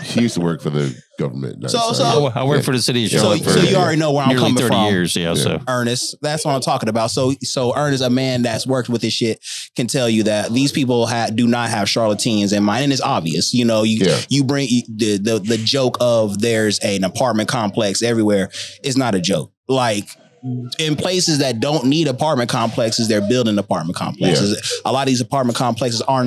He used to work for the government. I work for the city of Charlotte. So you already know where I'm coming 30 from. Years, So Ernest, that's what I'm talking about. So Ernest, a man that's worked with this shit, can tell you that these people do not have Charlotteans in mind, and it's obvious. You know, you bring the joke of there's an apartment complex everywhere is not a joke. Like. In places that don't need apartment complexes, they're building apartment complexes. Yeah. A lot of these apartment complexes are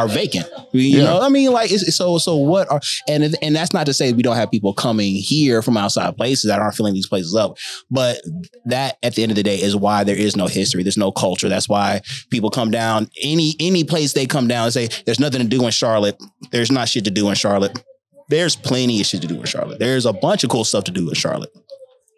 vacant. You know, I mean, like, so what are, and that's not to say we don't have people coming here from outside places that aren't filling these places up. But that at the end of the day is why there is no history. There's no culture. That's why people come down any place they come down and say, there's nothing to do in Charlotte. There's not shit to do in Charlotte. There's plenty of shit to do in Charlotte. There's a bunch of cool stuff to do in Charlotte.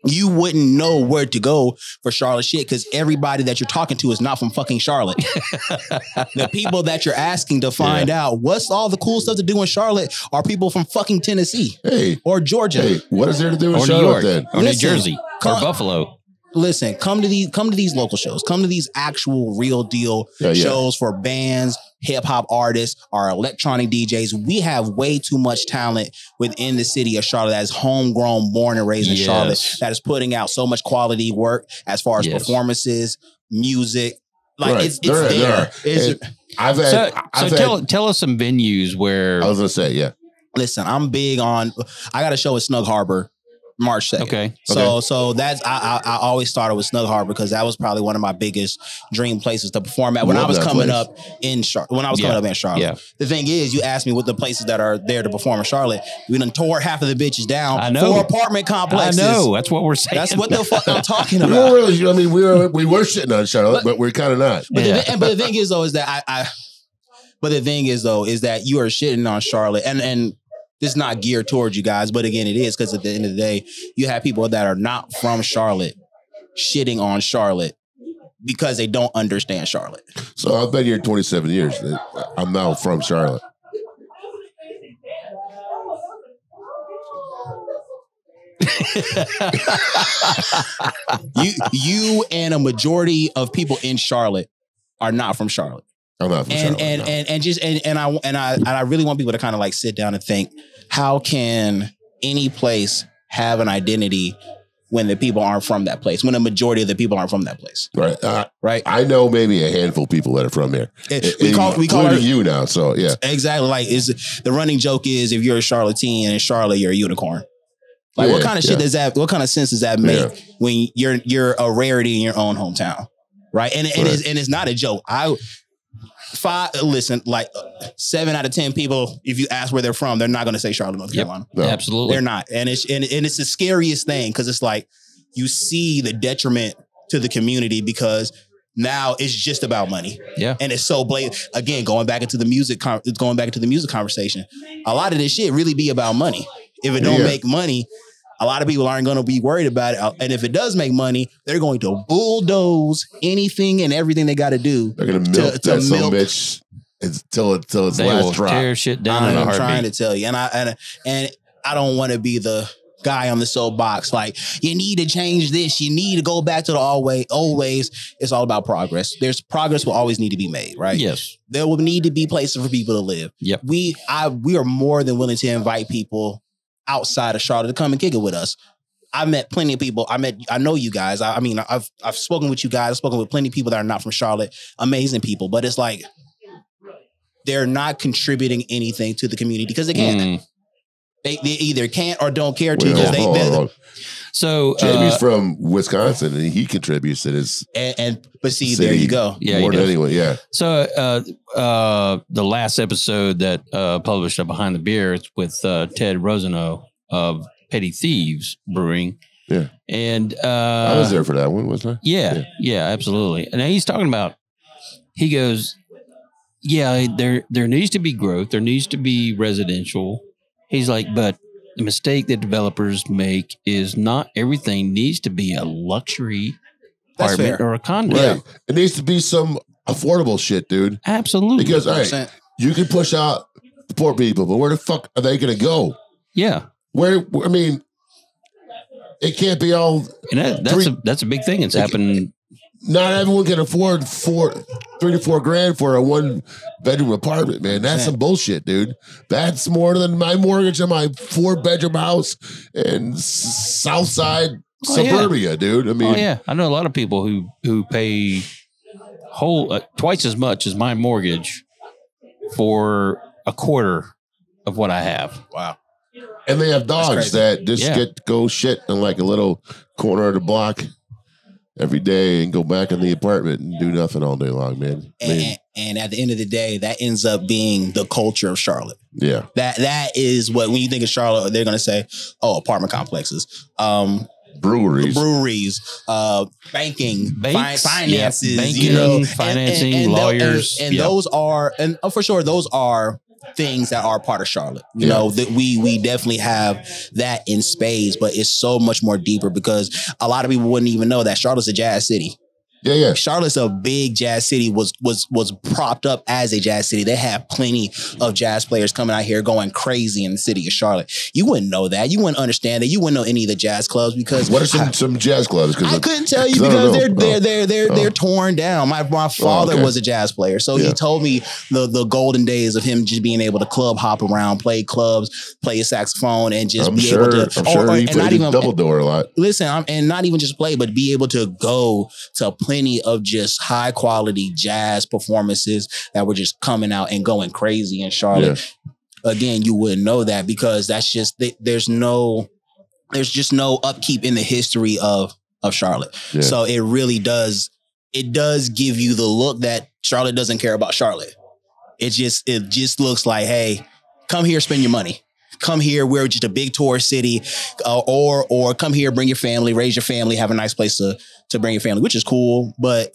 You wouldn't know where to go for Charlotte shit because everybody that you're talking to is not from fucking Charlotte. The people that you're asking to find out what's all the cool stuff to do in Charlotte are people from fucking Tennessee or Georgia. Hey, what is there to do in or Charlotte New York, then? or New Jersey or Buffalo? Listen, come to these local shows. Come to these actual real deal shows for bands, hip hop artists, our electronic DJs. We have way too much talent within the city of Charlotte that is homegrown, born and raised in Charlotte, that is putting out so much quality work as far as performances, music. Like it's there. Tell us some venues where I was gonna say, Listen, I'm big on. I got a show at Snug Harbor. March 2nd. Okay. So that's I always started with Snug Harbor because that was probably one of my biggest dream places to perform at when I was coming up in Charlotte. When I was coming up in Charlotte. Yeah. The thing is, you asked me what the places that are there to perform in Charlotte. We done tore half of the bitches down for apartment complexes. I know. That's what we're saying. That's what the fuck I'm talking about. We were shitting on Charlotte, but we're kind of not. But the thing is though is that you are shitting on Charlotte and this is not geared towards you guys, but again, it is because at the end of the day, you have people that are not from Charlotte shitting on Charlotte because they don't understand Charlotte. So I've been here 27 years. I'm now from Charlotte. You and a majority of people in Charlotte are not from Charlotte. I'm not from Charlotte. And I really want people to kind of like sit down and think, how can any place have an identity when the people aren't from that place? When the majority of the people aren't from that place, right? Right. I know maybe a handful of people that are from here. We call you now, so yeah, exactly. Like the running joke is if you're a Charlottean in Charlotte, you're a unicorn. Like, what kind of shit does that? What kind of sense does that make when you're a rarity in your own hometown, right? And it's not a joke. Listen, like 7 out of 10 people, if you ask where they're from, they're not going to say Charlotte, North Carolina. No. Absolutely, they're not. And it's the scariest thing because it's like you see the detriment to the community because now it's just about money. Yeah, and it's so blatant. Again, going back into the music conversation, a lot of this shit really be about money. If it don't make money, a lot of people aren't going to be worried about it. And if it does make money, they're going to bulldoze anything and everything they got to do. They're going to milk that some bitch until it's last drop. Tear shit down in a heartbeat. I'm trying to tell you, and I don't want to be the guy on the soapbox. Like, you need to change this. You need to go back to the old ways. It's all about progress. Progress will always need to be made, right? Yes. There will need to be places for people to live. Yep. We are more than willing to invite people outside of Charlotte to come and kick it with us. I met plenty of people. I know you guys. I mean, I've spoken with you guys. I've spoken with plenty of people that are not from Charlotte. Amazing people. But it's like, they're not contributing anything to the community because they can't. They either can't or don't care to. So Jamie's from Wisconsin and he contributes to this. But see, there you go. Yeah, more than anyone. Yeah. So the last episode that published Behind the Beer, it's with Ted Rosano of Petty Thieves Brewing. Yeah. And I was there for that one, wasn't I? Yeah, absolutely. And he's talking about, he goes, there needs to be growth. There needs to be residential. He's like, but the mistake that developers make is not everything needs to be a luxury apartment or a condo. Right. It needs to be some affordable shit, dude. Absolutely. Because, all right, you can push out the poor people, but where the fuck are they going to go? Yeah. I mean, it can't be all. And that's a big thing. It's happening. Not everyone can afford $3 to $4 grand for a 1-bedroom apartment, man. That's some bullshit, dude. That's more than my mortgage on my 4-bedroom house in Southside suburbia, dude. I mean, I know a lot of people who pay twice as much as my mortgage for a quarter of what I have. Wow. And they have dogs that just go shit in like a little corner of the block every day and go back in the apartment and do nothing all day long, man. And at the end of the day, that ends up being the culture of Charlotte. Yeah. That is what, when you think of Charlotte, they're going to say, apartment complexes, breweries, banking, finances, financing, lawyers. Those are, for sure, those are things that are part of Charlotte. You know, that we definitely have that in spades, but it's so much more deeper because a lot of people wouldn't even know that Charlotte's a jazz city. Yeah. Charlotte's a big jazz city, was propped up as a jazz city. They have plenty of jazz players coming out here going crazy in the city of Charlotte. You wouldn't know that. You wouldn't understand that. You wouldn't know any of the jazz clubs because what are some jazz clubs? I couldn't tell you because they're torn down. My father was a jazz player, so he told me the golden days of him just being able to club hop around, play clubs, play a saxophone, and just be able to. I'm sure he played double door a lot. Listen, and not even just play, but be able to go to plenty of just high quality jazz performances that were just coming out and going crazy in Charlotte. Yeah. Again, you wouldn't know that because that's just there's just no upkeep in the history of Charlotte. Yeah. So it really does give you the look that Charlotte doesn't care about Charlotte. It just looks like, hey, come here, spend your money. Come here, we're just a big tourist city, or come here, bring your family, raise your family, have a nice place to bring your family, which is cool, but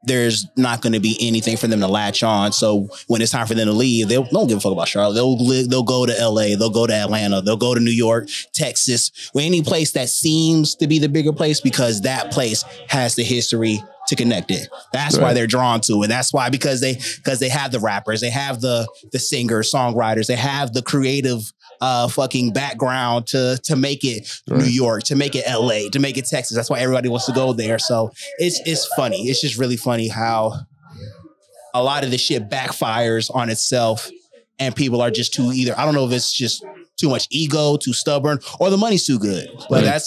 there's not going to be anything for them to latch on. So when it's time for them to leave, they don't give a fuck about Charlotte. They'll go to LA, they'll go to Atlanta, they'll go to New York, Texas, or any place that seems to be the bigger place because that place has the history to connect it. That's why they're drawn to it. That's why, because they have the rappers, they have the singers, songwriters, they have the creative fucking background to make it New York, to make it LA, to make it Texas. That's why everybody wants to go there. So it's funny. It's just really funny how a lot of this shit backfires on itself and people are just too I don't know if it's just too much ego, too stubborn, or the money's too good. But I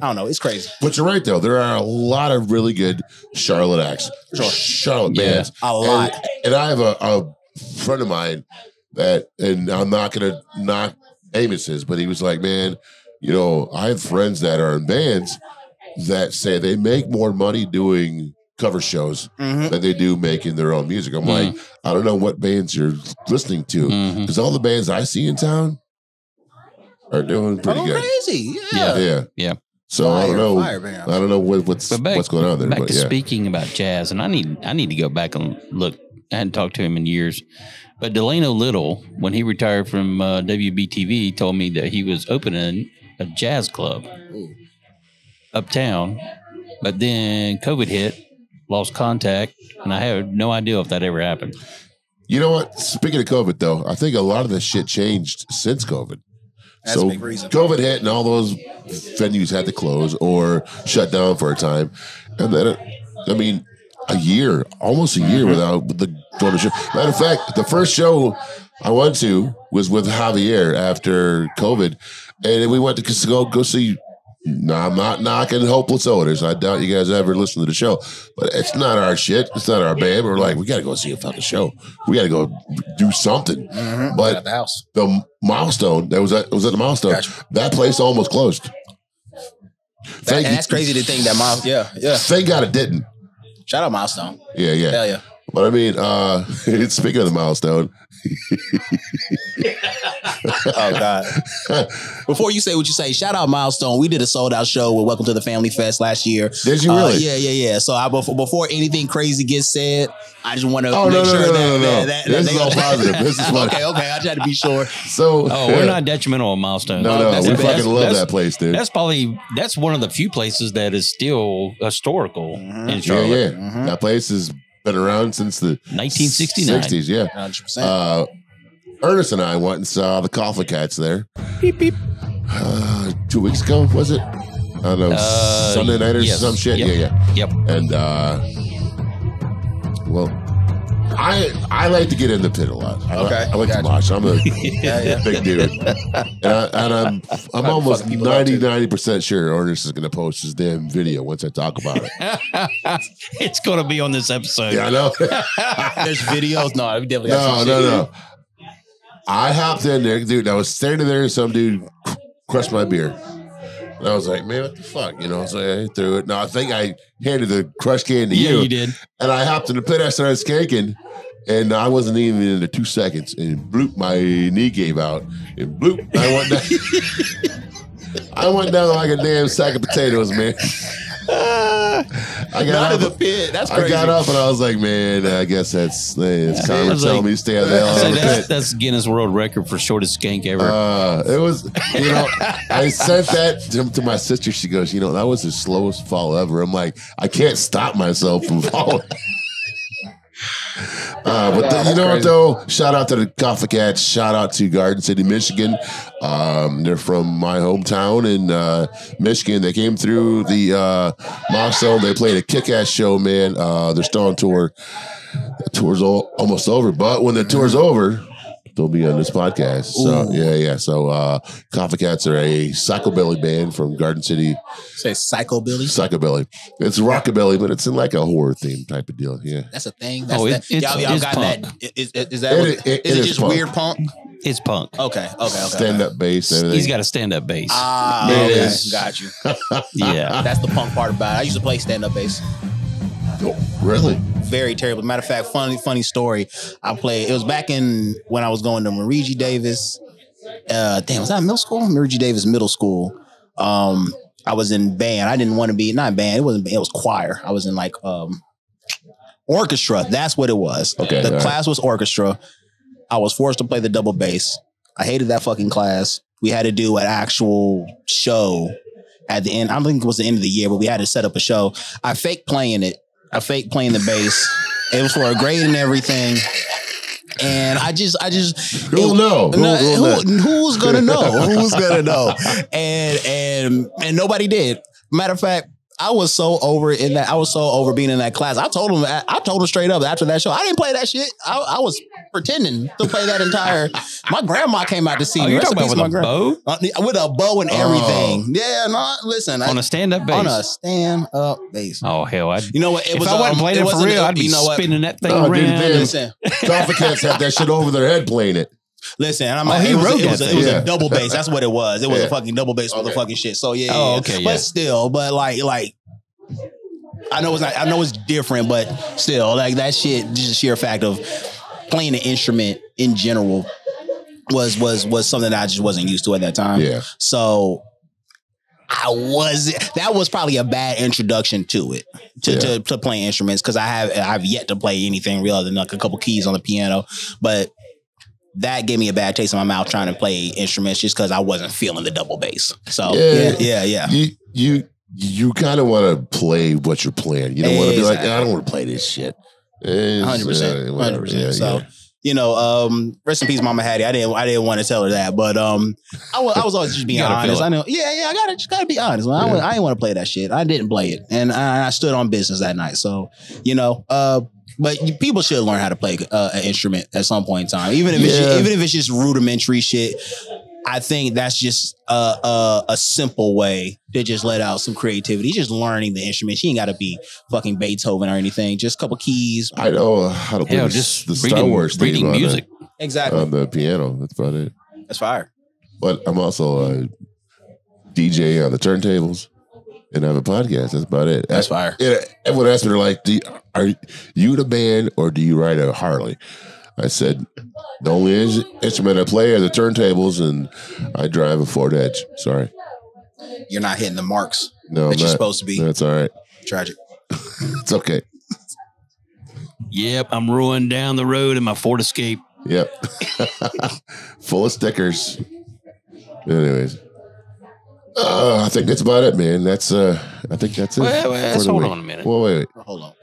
don't know. It's crazy. But you're right, though. There are a lot of really good Charlotte acts. Charlotte bands. A lot. And I have a friend of mine that, and I'm not going to knock Amos's, but he was like, man, you know, I have friends that are in bands that say they make more money doing cover shows than they do making their own music. I'm like, I don't know what bands you're listening to, because all the bands I see in town are doing pretty good. Crazy, Yeah. So I don't know. I don't know what's going on there. Back to speaking about jazz, and I need to go back and look. I hadn't talked to him in years, but Delano Little, when he retired from WBTV, told me that he was opening a jazz club uptown, but then COVID hit, lost contact, and I have no idea if that ever happened. You know what? Speaking of COVID, though, I think a lot of this shit changed since COVID. That's a big reason. COVID hit and all those venues had to close or shut down for a time. And then, I mean, almost a year without the going to show. Matter of fact, the first show I went to was with Javier after COVID. And we went to go see. No, I'm not knocking Hopeless Odors. I doubt you guys ever listen to the show, but it's not our shit. It's not our band. We're like, we got to go see a fucking show. We got to go do something. But at the house, the Milestone, it was at the Milestone. Gotcha. That place almost closed. That's crazy to think that Milestone. Yeah. Thank God it didn't. Shout out Milestone. Yeah. Hell yeah. But I mean, speaking of the Milestone. Oh God! Before you say what you say, shout out Milestone. We did a sold out show with Welcome to the Family Fest last year. Did you really? Yeah. So before anything crazy gets said, I just want to make sure that this is all positive. This is funny. Okay. I tried to be sure. So, we're not detrimental on Milestone. No, we fucking love that place, dude. That's one of the few places that is still historical in Charlotte. Yeah. That place has been around since the 1969. 60s, yeah. 100%. Ernest and I went and saw the Coffee Cats there. Beep, beep. 2 weeks ago, was it? I don't know, Sunday night or some shit? Yep. Yeah. And, well, I like to get in the pit a lot. I like to watch. I'm a big dude. And I'm almost 90% sure Ernest is going to post his damn video once I talk about it. It's going to be on this episode. Yeah, I know. There's videos. No, I definitely got No. I hopped in there, dude. I was standing there and some dude crushed my beer. And I was like, man, what the fuck? You know, so I threw it. No, I think I handed the crush can to you. Yeah, you did. And I hopped in the pit. I started skanking. And I wasn't even in the 2 seconds. And bloop, my knee gave out. And bloop, I went down. I went down like a damn sack of potatoes, man. I got out of the pit. That's crazy. I got up and I was like, man, I guess it's karma telling me to stay out of the pit. That's Guinness World Record for shortest skank ever. It was, you know, I sent that to my sister. She goes, you know, that was the slowest fall ever. I'm like, I can't stop myself from falling. But you know what though? Shout out to the Coffee Cats. Shout out to Garden City, Michigan. They're from my hometown in Michigan. They came through the Milestone. They played a kick-ass show, man. They're still on tour. The tour's almost over, but when the tour's over, they'll be on this podcast. So yeah. So Coffee Cats are a psychobilly band from Garden City. Say psychobilly? Psychobilly. It's rockabilly, but it's in like a horror theme type of deal. Yeah. That's a thing. Y'all got punk. Is it just punk. weird punk? It's punk. Okay. Stand-up bass. Everything. He's got a stand-up bass. Okay. Got you. Yeah. That's the punk part about it. I used to play stand-up bass. Oh, really? Very terrible. Matter of fact, funny story. It was back in when I was going to Marigi Davis. Was that middle school? Marigi Davis Middle School. I was in band. I didn't want to be, not band. It wasn't band. It was choir. I was in like orchestra. That's what it was. Okay. The class was orchestra. I was forced to play the double bass. I hated that fucking class. We had to do an actual show at the end. I don't think it was the end of the year, but we had to set up a show. I faked playing it. I faked playing the bass. It was for a grade and everything. And I just who'll know? Who's gonna know? Who's gonna know? And nobody did. Matter of fact, I was so over in that. I was so over being in that class. I told him straight up after that show, I didn't play that shit. I was pretending to play that entire. My grandma came out to see me. You're talking about with a bow? With a bow and everything. Yeah, no, listen. On a stand-up bass? On a stand-up bass. Oh, hell. You know what? If I wasn't playing it for real, I'd be spinning that thing around. Listen. Coffee Cats had that shit over their head playing it. Listen, and I'm Oh, like, he it was, wrote it was, that it was thing. a double bass. That's what it was. It was Yeah. a fucking double bass with the fucking shit. So yeah. Oh, okay, yeah. But still, but like I know it's not. I know it's different, but still, like that shit. Just a sheer fact of playing an instrument in general was something that I just wasn't used to at that time. Yeah. So that was probably a bad introduction to it, to playing instruments, because I've yet to play anything real other than like a couple keys on the piano, but that gave me a bad taste in my mouth trying to play instruments just because I wasn't feeling the double bass. So yeah. You kind of want to play what you're playing. You don't want to be like, I don't want to play this shit. 100%. So. You know, rest in peace, Mama Hattie. I didn't want to tell her that, but I was always just being honest. I know, I gotta be honest. I didn't want to play that shit. I didn't play it, and I stood on business that night. So, you know, but people should learn how to play an instrument at some point in time, even if it's just rudimentary shit. I think that's just a simple way to just let out some creativity. Just learning the instrument. You ain't got to be fucking Beethoven or anything. Just a couple keys. I know how to play just the Star Wars theme reading music. Exactly. On the piano. That's about it. That's fire. But I'm also a DJ on the turntables and I have a podcast. That's about it. That's fire. Everyone asked me, they're like, are you the band or do you ride a Harley? I said, the only instrument I play are the turntables, and I drive a Ford Edge. Sorry. You're not hitting the marks that you're supposed to be. That's all right. Tragic. It's okay. Yep, I'm rolling down the road in my Ford Escape. Yep. Full of stickers. Anyways. I think that's about it, man. I think that's it. Well, let's hold on a minute. Well, wait. Hold on.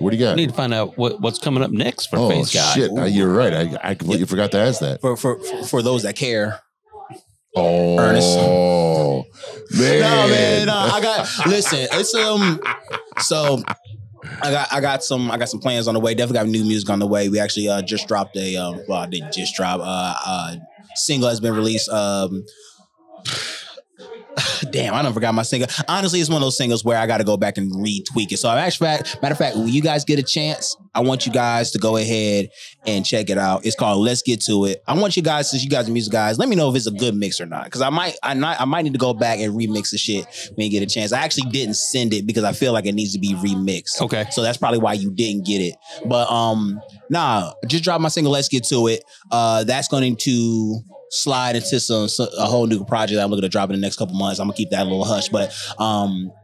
What do you got? I need to find out what's coming up next for Oh, Phaze Gawd. shit. You're right. I completely forgot to ask that. For those that care. Oh, Ernest. Man. No. Listen, it's so I got some plans on the way. Definitely got new music on the way. We actually just dropped I didn't just drop single has been released. Damn, I done forgot my single. Honestly, it's one of those singles where I got to go back and retweak it. So, matter of fact, when you guys get a chance, I want you guys to go ahead and check it out. It's called Let's Get To It. I want you guys, since you guys are music guys, let me know if it's a good mix or not. Because I might need to go back and remix the shit when you get a chance. I actually didn't send it because I feel like it needs to be remixed. Okay. So that's probably why you didn't get it. But just dropped my single Let's Get To It. That's going to slide into a whole new project that I'm looking to drop in the next couple months. I'm gonna keep that a little hush, but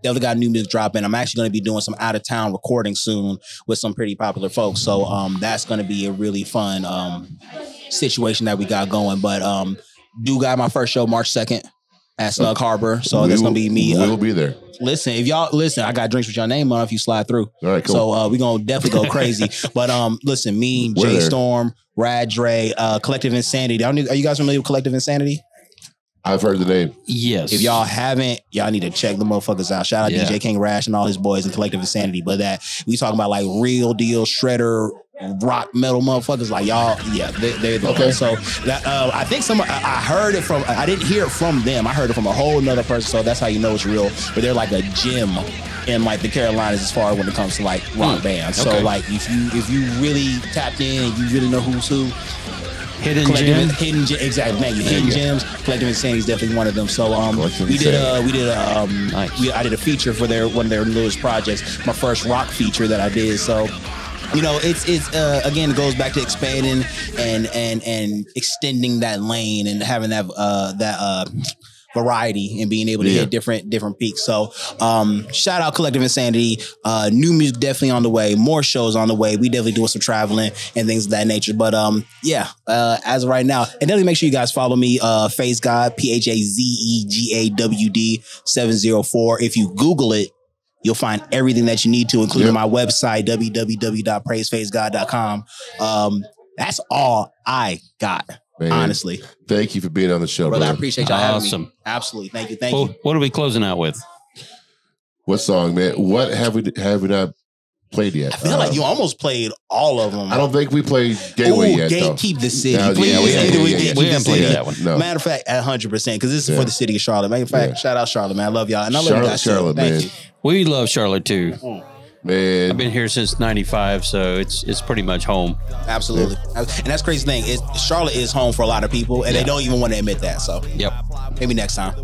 definitely got new music dropping. I'm actually gonna be doing some out of town recording soon with some pretty popular folks. So that's gonna be a really fun situation that we got going. But do got my first show March 2nd at Snug Harbor. So that's gonna be me. We'll be there. Listen, if y'all listen, I got drinks with your name on if you slide through. All right, cool. So we're gonna definitely go crazy. But listen, me, We're Jay there. Storm, Rad Dre, Collective Insanity. Are you guys familiar with Collective Insanity? I've heard the name. Yes. If y'all haven't, y'all need to check the motherfuckers out. Shout out Yeah. DJ King Rash and all his boys in Collective Insanity. But that we talking about like real deal shredder rock metal motherfuckers like y'all. Yeah, they're the Okay. ones. So that I think I heard it from. I didn't hear it from them. I heard it from a whole nother person. So that's how you know it's real. But they're like a gym in like the Carolinas as far as when it comes to like rock bands. So Okay. like if you really tapped in and you really know who's who. Hidden Gem. Hidden Gem, exactly. Thank you. Hidden Gems. Collective Insanity is definitely one of them. So Collective I Nice. did a feature for one of their newest projects. My first rock feature that I did. So you know, it's again, it goes back to expanding and extending that lane and having that variety and being able to hit different peaks. So shout out Collective Insanity. New music definitely on the way. More shows on the way. We definitely doing some traveling and things of that nature. But as of right now, and definitely make sure you guys follow me, Phaze Gawd, PHAZEGAWD 704. If you Google it, you'll find everything that you need to, including my website, www.praisephazeGawd.com. That's all I got. Man, honestly, thank you for being on the show, brother. brother. I appreciate y'all having me. Awesome. Absolutely, thank you, thank you. What are we closing out with? What song, man? What have we not played yet? I feel like you almost played all of them. I don't think we played Gateway yet. Gatekeep the City. No, Please, we haven't played that one. No. Matter of fact, 100%, because this is for the city of Charlotte. Matter of fact, shout out Charlotte, man. I love y'all, and I love you guys. Charlotte, Thank man. you. We love Charlotte too. Man. I've been here since '95, so it's pretty much home. Absolutely. And that's the crazy thing. Charlotte is home for a lot of people, and they don't even want to admit that. So, yep. Maybe next time.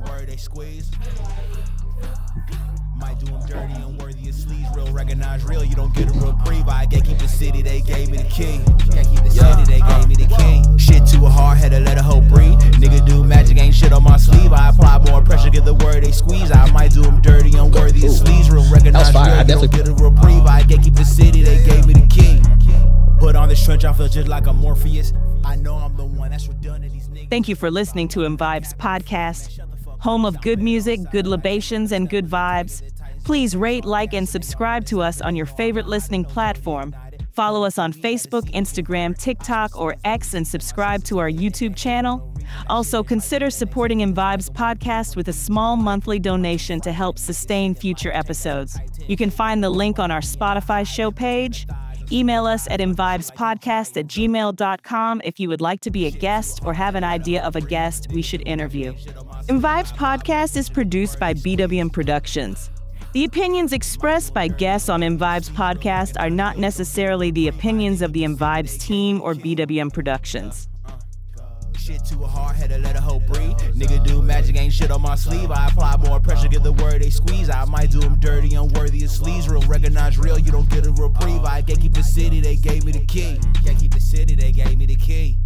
Recognize real, you don't get a reprieve. I can't keep the city, they gave me the key. Can't keep the city, they gave me the key. Shit too hard, had to let a hoe breathe. Nigga do magic, ain't shit on my sleeve. I apply more pressure, get the word they squeeze. I might do them dirty, unworthy of sleeves. Real recognize real, you don't get a reprieve. I can't keep the city, they gave me the key. Put on this trench, I feel just like a Morpheus. I know I'm the one that's redundant. These niggas. Thank you for listening to Vibes Podcast, home of good music, good libations, and good vibes. Please rate, like, and subscribe to us on your favorite listening platform. Follow us on Facebook, Instagram, TikTok, or X, and subscribe to our YouTube channel. Also, consider supporting Vibes Podcast with a small monthly donation to help sustain future episodes. You can find the link on our Spotify show page. Email us at imvibespodcast@gmail.com if you would like to be a guest or have an idea of a guest we should interview. Vibes Podcast is produced by BWM Productions. The opinions expressed by guests on Vibes Podcast are not necessarily the opinions of the Vibes team or BWM Productions. Shit too hard, had to let a hoe breathe. Nigga do magic, ain't shit on my sleeve. I apply more pressure, get the word they squeeze. I might do them dirty, unworthy of sleeves. Real recognize real, you don't get a reprieve. I can't keep the city, they gave me the key. Can't keep the city, they gave me the key.